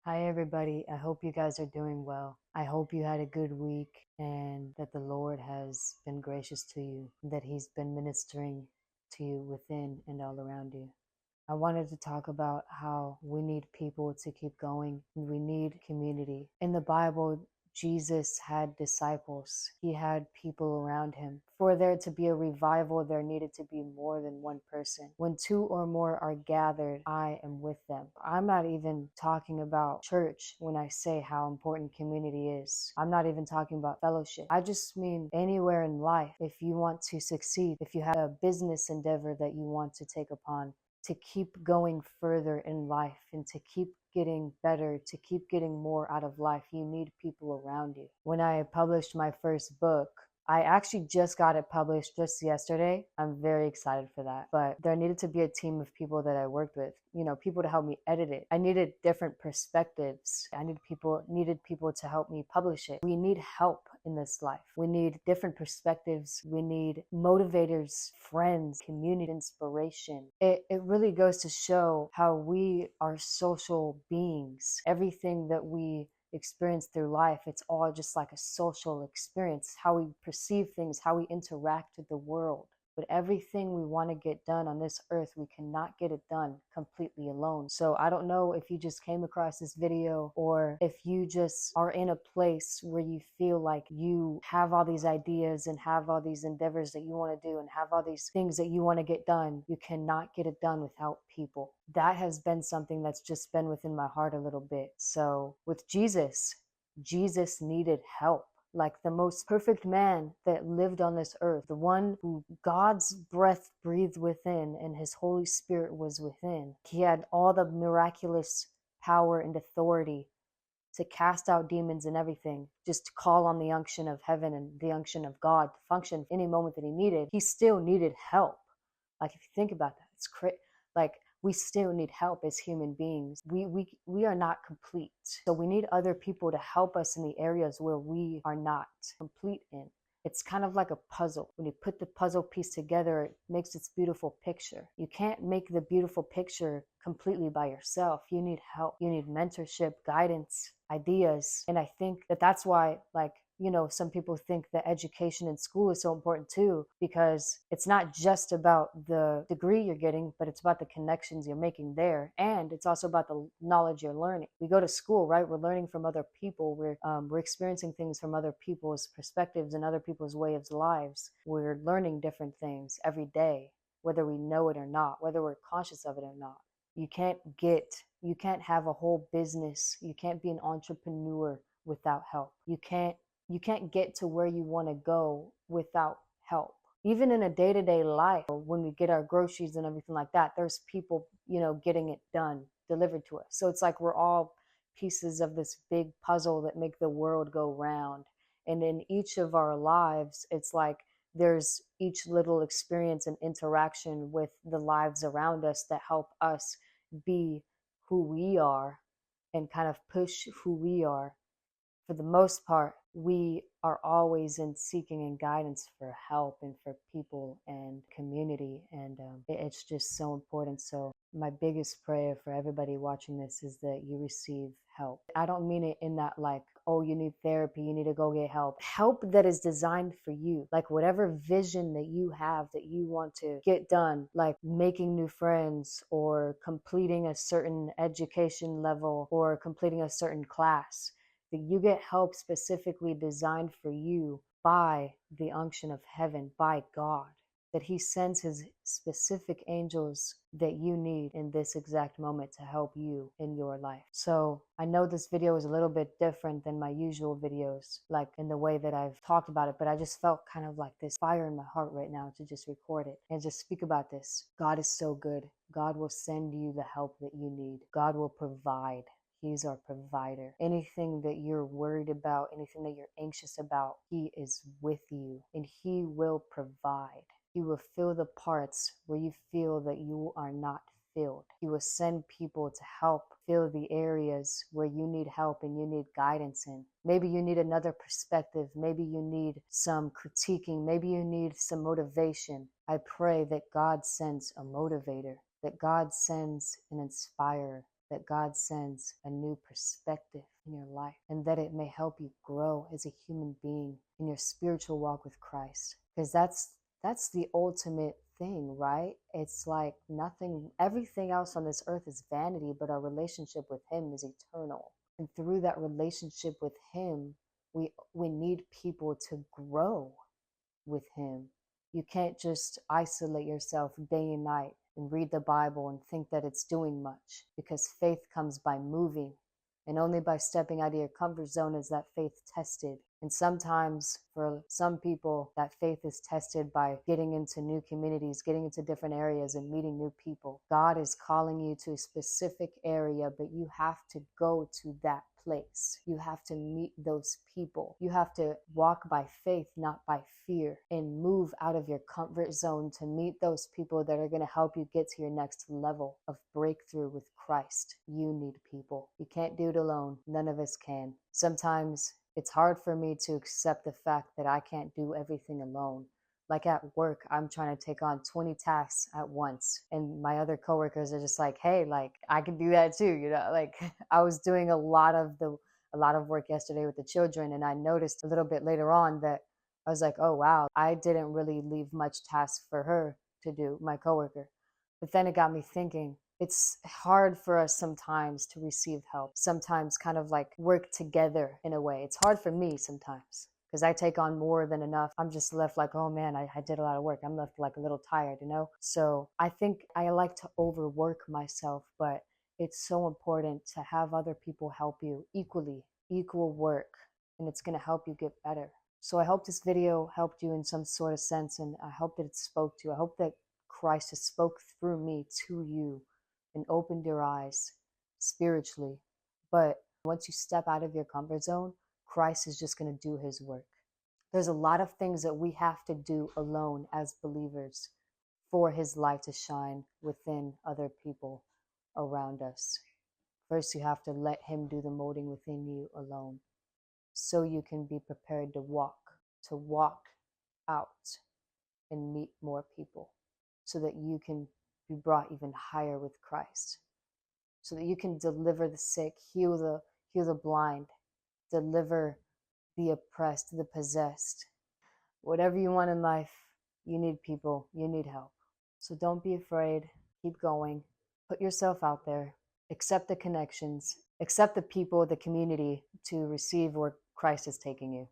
Hi, everybody. I hope you guys are doing well. I hope you had a good week and that the Lord has been gracious to you, that He's been ministering to you within and all around you. I wanted to talk about how we need people to keep going and we need community. In the Bible, Jesus had disciples. He had people around him. For there to be a revival, there needed to be more than one person. When two or more are gathered, I am with them. I'm not even talking about church when I say how important community is. I'm not even talking about fellowship. I just mean anywhere in life. If you want to succeed, if you have a business endeavor that you want to take upon, to keep going further in life and to keep getting better, to keep getting more out of life, you need people around you. When I published my first book, I actually just got it published just yesterday. I'm very excited for that. But there needed to be a team of people that I worked with, people to help me edit it. I needed different perspectives. I needed people to help me publish it. We need help in this life. We need different perspectives. We need motivators, friends, community, inspiration. It really goes to show how we are social beings. Everything that we experience through life, it's all just like a social experience, how we perceive things, how we interact with the world. But everything we want to get done on this earth, we cannot get it done completely alone. So I don't know if you just came across this video or if you just are in a place where you feel like you have all these ideas and have all these endeavors that you want to do and have all these things that you want to get done. You cannot get it done without people. That has been something that's just been within my heart a little bit. So with Jesus needed help. Like the most perfect man that lived on this earth, the one who God's breath breathed within and his Holy Spirit was within. He had all the miraculous power and authority to cast out demons and everything, just to call on the unction of heaven and the unction of God to function any moment that he needed. He still needed help. Like if you think about that, it's crazy. Like we still need help as human beings. We are not complete. So we need other people to help us in the areas where we are not complete in. It's kind of like a puzzle. When you put the puzzle piece together, it makes this beautiful picture. You can't make the beautiful picture completely by yourself. You need help. You need mentorship, guidance, ideas. And I think that that's why, some people think that education in school is so important too, because it's not just about the degree you're getting, but it's about the connections you're making there. And it's also about the knowledge you're learning. We go to school, right? We're learning from other people. We're experiencing things from other people's perspectives and other people's way of lives. We're learning different things every day, whether we know it or not, whether we're conscious of it or not. You can't have a whole business. You can't be an entrepreneur without help. You can't get to where you want to go without help. Even in a day-to-day life, when we get our groceries and everything like that, there's people, getting it done, delivered to us. So it's like we're all pieces of this big puzzle that make the world go round. And in each of our lives, it's like there's each little experience and interaction with the lives around us that help us be who we are and kind of push who we are. For the most part, we are always in seeking and guidance for help and for people and community. And it's just so important. So my biggest prayer for everybody watching this is that you receive help. I don't mean it in that like, oh, you need therapy, you need to go get help. Help that is designed for you. Like whatever vision that you have that you want to get done, like making new friends or completing a certain education level or completing a certain class, that you get help specifically designed for you by the unction of heaven, by God, that he sends his specific angels that you need in this exact moment to help you in your life. So I know this video is a little bit different than my usual videos, like in the way that I've talked about it, but I just felt kind of like this fire in my heart right now to just record it and just speak about this. God is so good. God will send you the help that you need. God will provide. He's our provider. Anything that you're worried about, anything that you're anxious about, he is with you and he will provide. He will fill the parts where you feel that you are not filled. He will send people to help fill the areas where you need help and you need guidance in. Maybe you need another perspective. Maybe you need some critiquing. Maybe you need some motivation. I pray that God sends a motivator, that God sends an inspirer, that God sends a new perspective in your life, and that it may help you grow as a human being in your spiritual walk with Christ. Because that's the ultimate thing, right? It's like nothing, everything else on this earth is vanity, but our relationship with Him is eternal. And through that relationship with Him, we need people to grow with Him. You can't just isolate yourself day and night and read the Bible and think that it's doing much, because faith comes by moving. And only by stepping out of your comfort zone is that faith tested. And sometimes for some people, that faith is tested by getting into new communities, getting into different areas and meeting new people. God is calling you to a specific area, but you have to go to that place. You have to meet those people. You have to walk by faith, not by fear, and move out of your comfort zone to meet those people that are going to help you get to your next level of breakthrough with Christ. You need people. You can't do it alone. None of us can. Sometimes it's hard for me to accept the fact that I can't do everything alone. Like at work, I'm trying to take on 20 tasks at once. And my other coworkers are just like, hey, like I can do that too, you know? Like I was doing a lot of work yesterday with the children, and I noticed a little bit later on that I was like, oh wow, I didn't really leave much tasks for her to do, my coworker. But then it got me thinking, it's hard for us sometimes to receive help, sometimes kind of like work together in a way. It's hard for me sometimes because I take on more than enough. I'm just left like, oh man, I did a lot of work. I'm left like a little tired, you know? So I think I like to overwork myself, but it's so important to have other people help you equally, equal work, and it's going to help you get better. So I hope this video helped you in some sort of sense, and I hope that it spoke to you. I hope that Christ has spoke through me to you and opened your eyes spiritually. But once you step out of your comfort zone, Christ is just going to do His work. There's a lot of things that we have to do alone as believers for His light to shine within other people around us. First, you have to let Him do the molding within you alone, so you can be prepared to walk out and meet more people, so that you can be brought even higher with Christ, so that you can deliver the sick, heal the blind, deliver the oppressed, the possessed. Whatever you want in life, you need people, you need help. So don't be afraid, keep going, put yourself out there, accept the connections, accept the people, the community to receive where Christ is taking you.